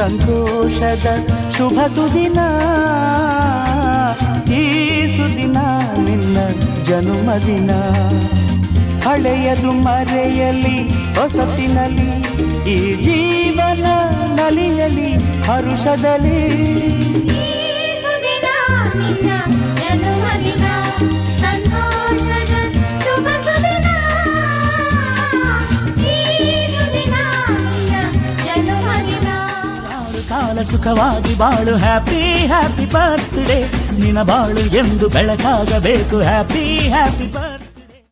ಸಂತೋಷದ ಶುಭ ಸುದಿನ, ಈ ಸುದಿನ ನಿನ್ನ ಜನುಮದಿನ. ಹಳೆಯದು ಮರೆಯಲಿ ಹೊಸತಿನಲ್ಲಿ, ಈ ಜೀವನ ನಲಿಯಲಿ ಹರುಷದಲ್ಲಿ. ಕಾಲ ಸುಖವಾಗಿ ಬಾಳು, ಹ್ಯಾಪಿ ಹ್ಯಾಪಿ ಬರ್ತ್ಡೇ. ನಿನ್ನ ಬಾಳು ಎಂದು ಬೆಳಕಾಗಬೇಕು, ಹ್ಯಾಪಿ ಹ್ಯಾಪಿ ಬರ್ತ್ಡೇ.